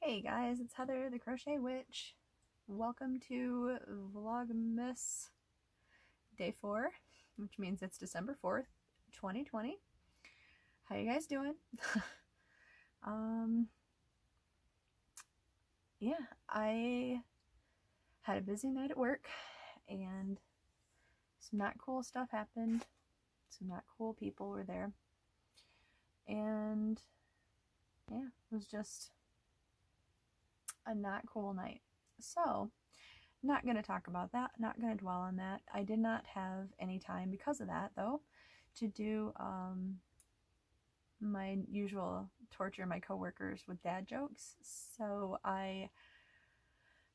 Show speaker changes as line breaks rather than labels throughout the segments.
Hey guys, it's Heather the Crochet Witch. Welcome to Vlogmas Day 4, which means it's December 4th, 2020. How you guys doing? Yeah, I had a busy night at work and some not cool stuff happened. Some not cool people were there. And yeah, it was just a not cool night. So, not going to talk about that, not going to dwell on that. I did not have any time because of that, though, to do my usual torture my coworkers with dad jokes. So I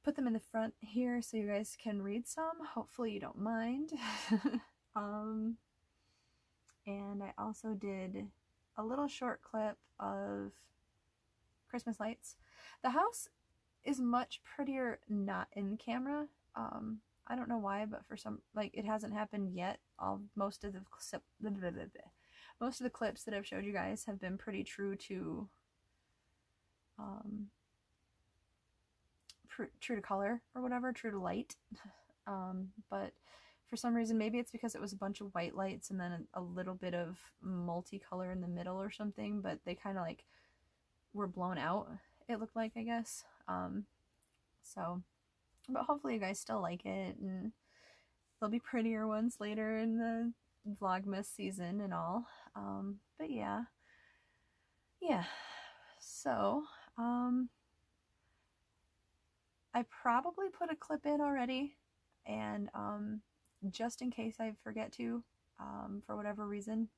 put them in the front here so you guys can read some. Hopefully you don't mind. And I also did a little short clip of Christmas lights. The house is much prettier not in camera. I don't know why, but for some, like, it hasn't happened yet. Most of the clips that I've showed you guys have been pretty true to true to color or whatever, true to light. But for some reason, maybe it's because it was a bunch of white lights and then a little bit of multicolor in the middle or something, but they kind of like were blown out, it looked like, I guess. So, but hopefully you guys still like it, and there'll be prettier ones later in the Vlogmas season and all. But yeah. So, I probably put a clip in already, and just in case I forget to, for whatever reason,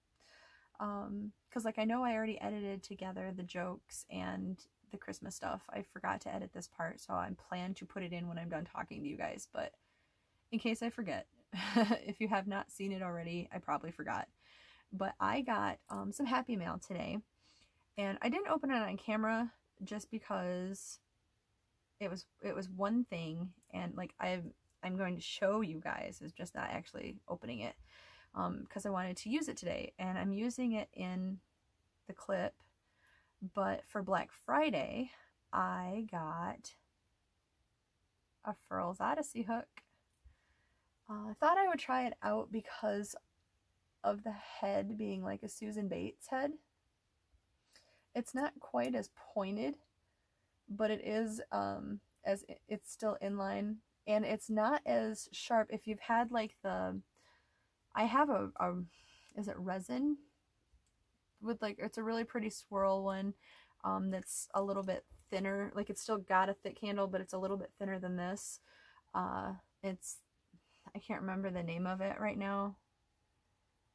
because like I know I already edited together the jokes and the Christmas stuff. I forgot to edit this part, so I plan to put it in when I'm done talking to you guys, but in case I forget, if you have not seen it already, I probably forgot. But I got some Happy Mail today, and I didn't open it on camera just because it was one thing, and like I'm going to show you guys, is just not actually opening it, because I wanted to use it today, and I'm using it in the clip. But for Black Friday, I got a Furls Odyssey hook. I thought I would try it out because of the head being like a Susan Bates head. It's not quite as pointed, but it is, as it's still inline, and it's not as sharp. If you've had like I have a is it resin? With like, it's a really pretty swirl one, that's a little bit thinner. Like, it's still got a thick handle, but it's a little bit thinner than this. It's, I can't remember the name of it right now.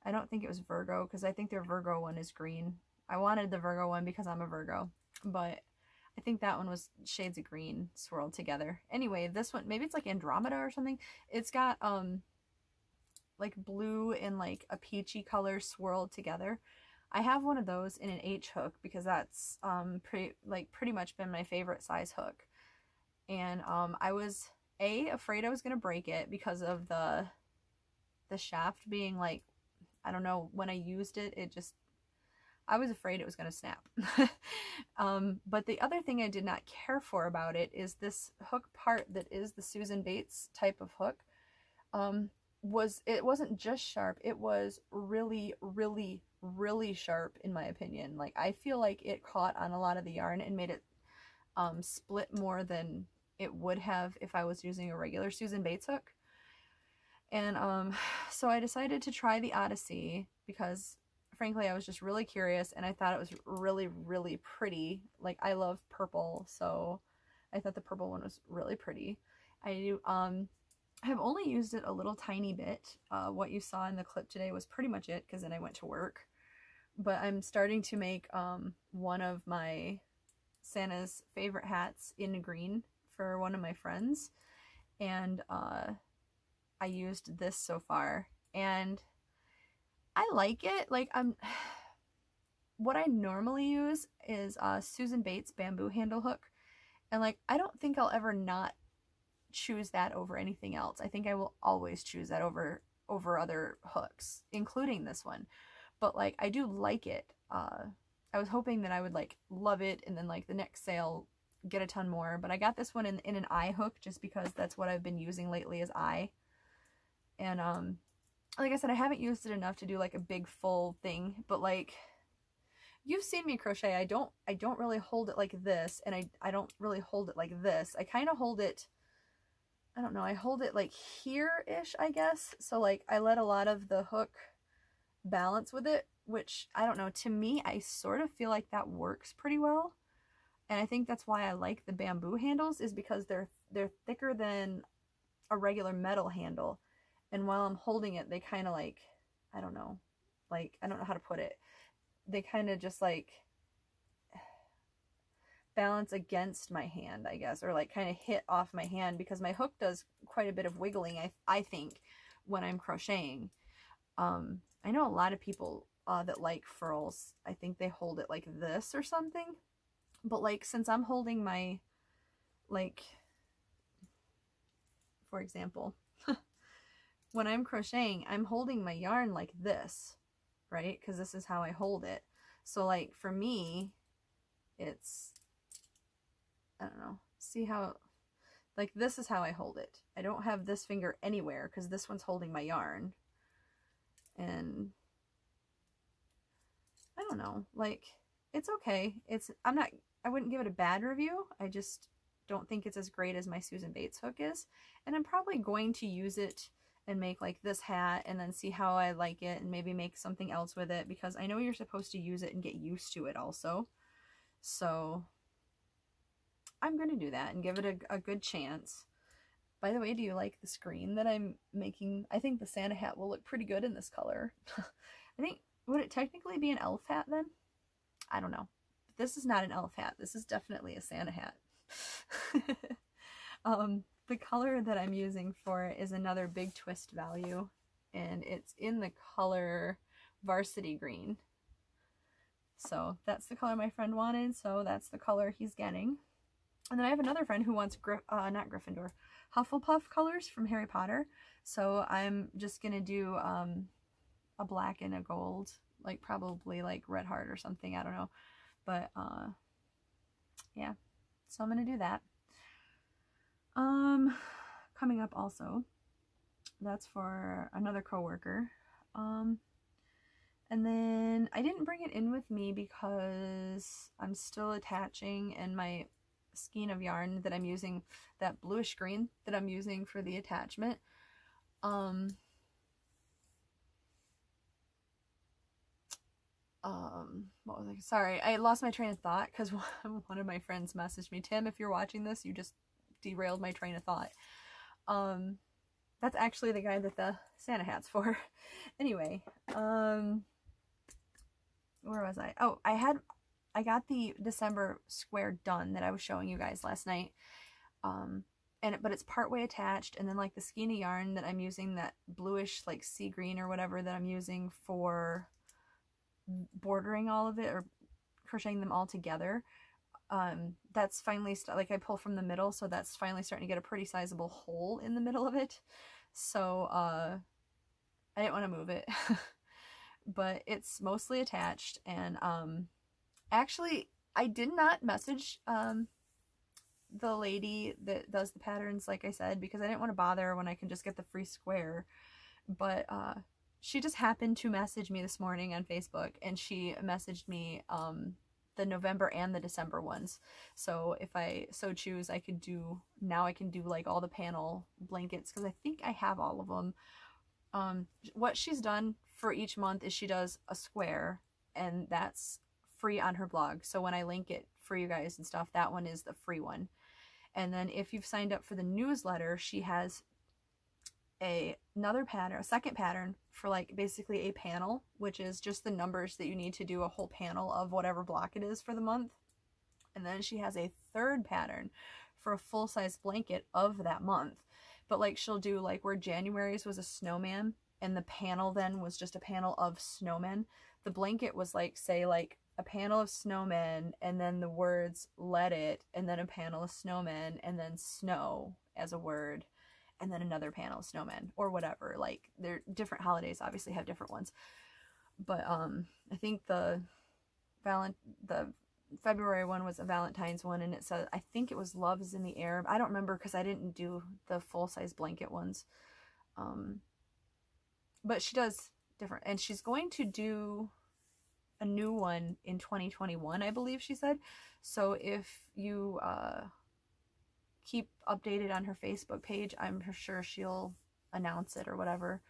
I don't think it was Virgo, because I think their Virgo one is green. I wanted the Virgo one because I'm a Virgo, but I think that one was shades of green swirled together. Anyway, this one, maybe it's like Andromeda or something. It's got like blue and like a peachy color swirled together. I have one of those in an H hook because that's pretty much been my favorite size hook. And I was afraid I was gonna break it because of the shaft being like, I don't know, when I used it, I was afraid it was gonna snap. But the other thing I did not care for about it is this hook part that is the Susan Bates type of hook. It wasn't just sharp, it was really, really, really sharp, in my opinion. Like, I feel like it caught on a lot of the yarn and made it split more than it would have if I was using a regular Susan Bates hook. And so I decided to try the Odyssey because frankly I was just really curious, and I thought it was really, really pretty. Like, I love purple, so I thought the purple one was really pretty. I have only used it a little tiny bit. What you saw in the clip today was pretty much it, because then I went to work. But I'm starting to make one of my Santa's favorite hats in green for one of my friends, and I used this so far, and I like it. Like, what I normally use is Susan Bates bamboo handle hook, and like, I don't think I'll ever not choose that over anything else. I think I will always choose that over other hooks, including this one. But like, I do like it. I was hoping that I would like love it, and then like the next sale get a ton more, but I got this one in an eye hook just because that's what I've been using lately is eye. And like I said, I haven't used it enough to do like a big full thing, but like you've seen me crochet. I don't really hold it like this, and I don't really hold it like this. I kind of hold it, I don't know, I hold it like here-ish, I guess. So like I let a lot of the hook balance with it, which I don't know, to me I sort of feel like that works pretty well. And I think that's why I like the bamboo handles, is because they're thicker than a regular metal handle. And while I'm holding it, they kind of like, I don't know how to put it. They kind of just like balance against my hand, I guess, or like kind of hit off my hand, because my hook does quite a bit of wiggling, I think, when I'm crocheting. I know a lot of people that like furls, I think they hold it like this or something. But like, since I'm holding my, like, for example, when I'm crocheting, I'm holding my yarn like this, right? Because this is how I hold it. So like for me, it's, I don't know, see how, like this is how I hold it. I don't have this finger anywhere because this one's holding my yarn. And I don't know, like, it's okay. I wouldn't give it a bad review. I just don't think it's as great as my Susan Bates hook is. And I'm probably going to use it and make like this hat and then see how I like it and maybe make something else with it, because I know you're supposed to use it and get used to it also. So I'm going to do that and give it a good chance. By the way, do you like the screen that I'm making? I think the Santa hat will look pretty good in this color. I think, would it technically be an elf hat then? I don't know. This is not an elf hat. This is definitely a Santa hat. The color that I'm using for it is another Big Twist value, and it's in the color Varsity Green. So that's the color my friend wanted, so that's the color he's getting. And then I have another friend who wants not Gryffindor, Hufflepuff colors from Harry Potter. So I'm just gonna do a black and a gold, like probably like Red Heart or something, I don't know. But yeah, so I'm gonna do that. Coming up also, that's for another coworker. And then I didn't bring it in with me because I'm still attaching, and my skein of yarn that I'm using, that bluish green that I'm using for the attachment, what was I, sorry, I lost my train of thought because one of my friends messaged me, Tim, if you're watching this, you just derailed my train of thought. That's actually the guy that the Santa hat's for. Anyway, where was I? Oh, I got the December square done that I was showing you guys last night. But it's partway attached, and then like the skein of yarn that I'm using, that bluish like sea green or whatever that I'm using for bordering all of it or crocheting them all together, that's finally like I pull from the middle, so that's finally starting to get a pretty sizable hole in the middle of it. So I didn't want to move it. But it's mostly attached, and actually I did not message the lady that does the patterns, like I said, because I didn't want to bother when I can just get the free square. But she just happened to message me this morning on Facebook, and she messaged me the November and the December ones. So if I so choose, I can do like all the panel blankets, because I think I have all of them. What she's done for each month is she does a square, and that's free on her blog. So when I link it for you guys and stuff, that one is the free one. And then if you've signed up for the newsletter, she has another pattern, a second pattern for like basically a panel, which is just the numbers that you need to do a whole panel of whatever block it is for the month. And then she has a third pattern for a full-size blanket of that month. But like she'll do like where January's was a snowman, and the panel then was just a panel of snowmen. The blanket was like, say, like a panel of snowmen, and then the words "let it," and then a panel of snowmen, and then snow as a word, and then another panel of snowmen, or whatever. Like, they're different holidays obviously have different ones. But I think the February one was a Valentine's one, and it said, I think it was Love is in the Air. I don't remember because I didn't do the full-size blanket ones. But she does different, and she's going to do a new one in 2021, I believe she said. So if you keep updated on her Facebook page, I'm sure she'll announce it or whatever.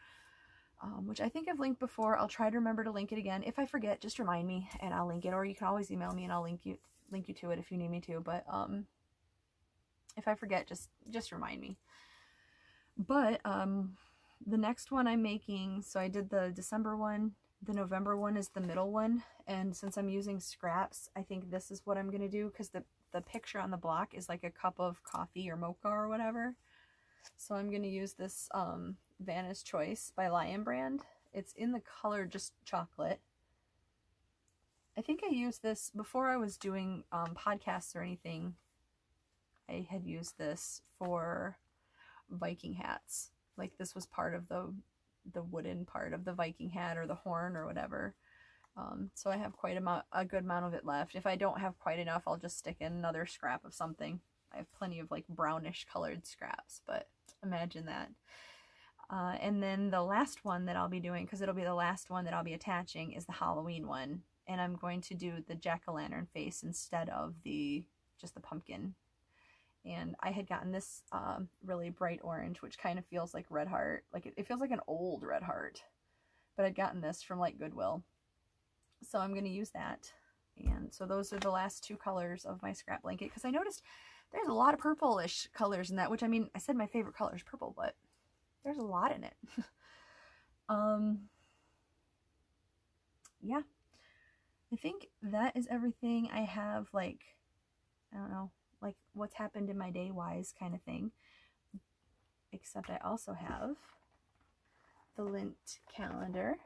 Which I think I've linked before. I'll try to remember to link it again. If I forget, just remind me and I'll link it, or you can always email me and I'll link you to it if you need me to. But if I forget, just remind me. But the next one I'm making, so I did the December one, the November one is the middle one, and since I'm using scraps, I think this is what I'm gonna do, because the picture on the block is like a cup of coffee or mocha or whatever. So I'm gonna use this Vanna's Choice by Lion Brand. It's in the color just chocolate. I think I used this before I was doing podcasts or anything. I had used this for Viking hats. Like this was part of the wooden part of the Viking hat or the horn or whatever. So I have quite a good amount of it left. If I don't have quite enough, I'll just stick in another scrap of something. I have plenty of like brownish colored scraps, but imagine that. And then the last one that I'll be doing, because it'll be the last one that I'll be attaching, is the Halloween one. And I'm going to do the jack-o'-lantern face instead of just the pumpkin. And I had gotten this really bright orange, which kind of feels like red heart. Like it feels like an old red heart. But I'd gotten this from like Goodwill. So I'm going to use that. And so those are the last two colors of my scrap blanket, because I noticed there's a lot of purplish colors in that, which, I mean, I said my favorite color is purple, but there's a lot in it. Yeah. I think that is everything I have, like, I don't know, like what's happened in my day wise kind of thing. Except I also have the Lint calendar,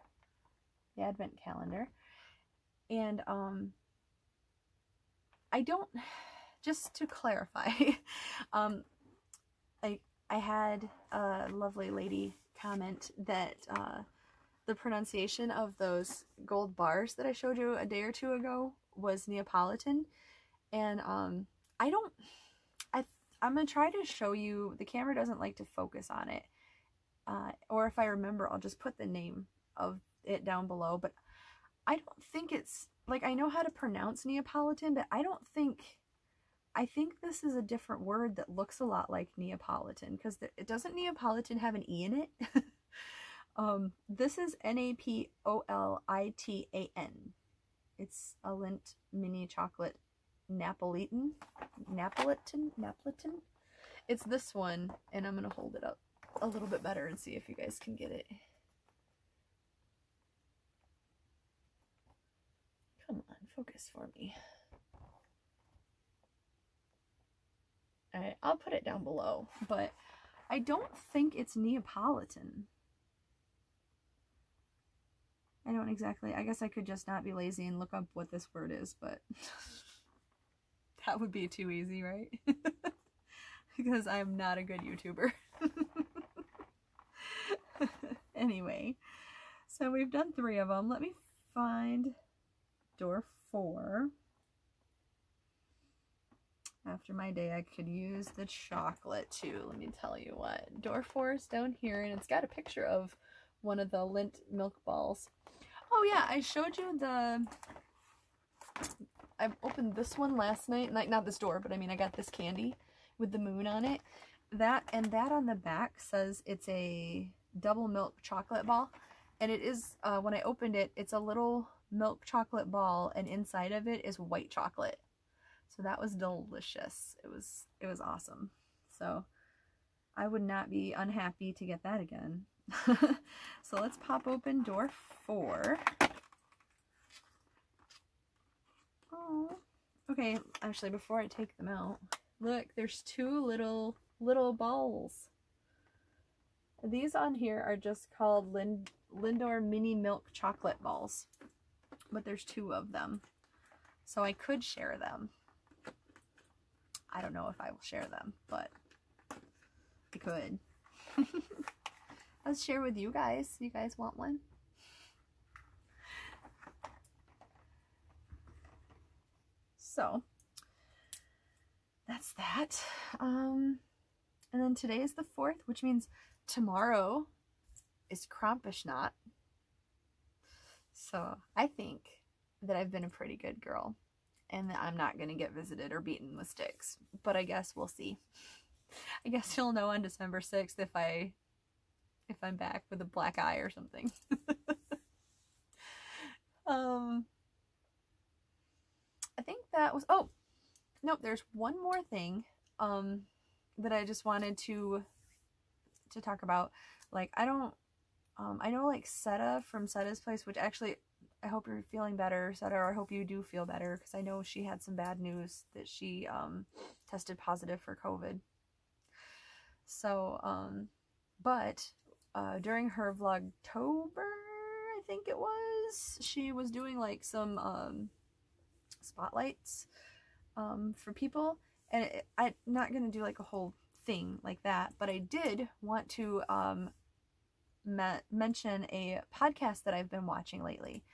the Advent calendar. And I don't, just to clarify, I had a lovely lady comment that the pronunciation of those gold bars that I showed you a day or two ago was Neapolitan. And I'm going to try to show you, the camera doesn't like to focus on it. Or if I remember, I'll just put the name of it down below. But I don't think it's, like, I know how to pronounce Neapolitan, but I think this is a different word that looks a lot like Neapolitan, because it doesn't Neapolitan have an E in it? This is Napolitan. It's a Lindt mini chocolate Napolitan. It's this one, and I'm going to hold it up a little bit better and see if you guys can get it. Come on, focus for me. Alright, I'll put it down below, but I don't think it's Neapolitan. I don't exactly, I guess I could just not be lazy and look up what this word is, but that would be too easy, right? Because I am not a good YouTuber. Anyway, so we've done 3 of them. Let me find door 4. After my day, I could use the chocolate too. Let me tell you what. Door 4 is down here, and it's got a picture of one of the Lindt milk balls. Oh yeah, I showed you I opened this one last night. Like, not this door, but I mean, I got this candy with the moon on it. That on the back says it's a double milk chocolate ball. And it is, when I opened it, it's a little milk chocolate ball, and inside of it is white chocolate. So that was delicious. It was awesome. So I would not be unhappy to get that again. So let's pop open door 4. Oh, okay. Actually, before I take them out, look, there's 2 little balls. These on here are just called Lindor mini milk chocolate balls, but there's 2 of them. So I could share them. I don't know if I will share them, but I could. Let's share with you guys. You guys want one? So that's that. And then today is the 4th, which means tomorrow is Krampusnacht. So I think that I've been a pretty good girl and that I'm not going to get visited or beaten with sticks. But I guess we'll see. I guess you'll know on December 6th if I'm back with a black eye or something. I think that was, oh, nope, there's one more thing that I just wanted to talk about. Like, I know like Seta from Seta's Place, which actually I hope you're feeling better, Seta, or I hope you do feel better, because I know she had some bad news that she tested positive for COVID. So but during her Vlogtober, I think it was, she was doing like some spotlights for people, and I'm not gonna do like a whole thing like that, but I did want to mention a podcast that I've been watching lately,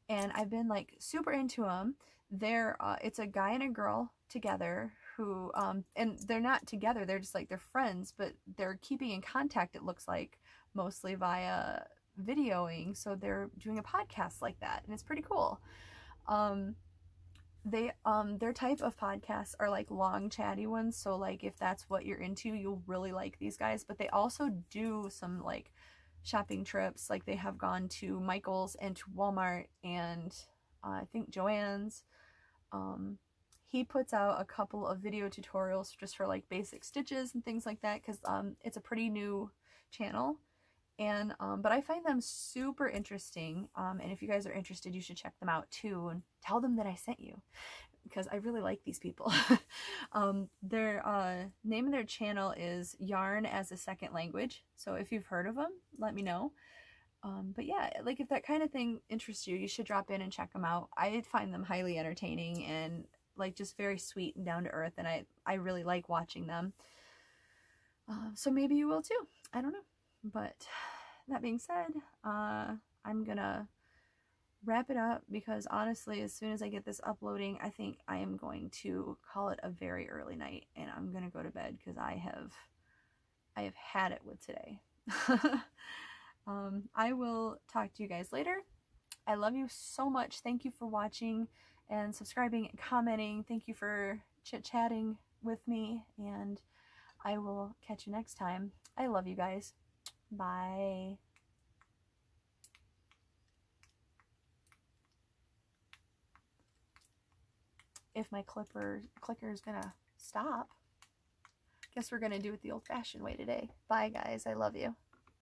and I've been like super into them. It's a guy and a girl together who and they're not together, they're just like, they're friends, but they're keeping in contact, it looks like, mostly via videoing. So they're doing a podcast like that, and it's pretty cool. Their type of podcasts are like long chatty ones, so like if that's what you're into, you'll really like these guys. But they also do some like shopping trips, like they have gone to Michael's and to Walmart and I think Joann's. He puts out a couple of video tutorials just for like basic stitches and things like that, because it's a pretty new channel. And but I find them super interesting, and if you guys are interested, you should check them out too, and tell them that I sent you, because I really like these people. Their name of their channel is Yarn as a Second Language, so if you've heard of them, let me know. But yeah, like if that kind of thing interests you, you should drop in and check them out. I find them highly entertaining and like just very sweet and down to earth, and I really like watching them. So maybe you will too, I don't know. But that being said, I'm gonna wrap it up, because honestly, as soon as I get this uploading, I think I am going to call it a very early night, and I'm gonna go to bed, because I have had it with today. I will talk to you guys later. I love you so much. Thank you for watching and subscribing and commenting. Thank you for chit-chatting with me, and I will catch you next time. I love you guys. Bye. If my clicker is gonna stop, guess we're gonna do it the old-fashioned way today. Bye guys, I love you.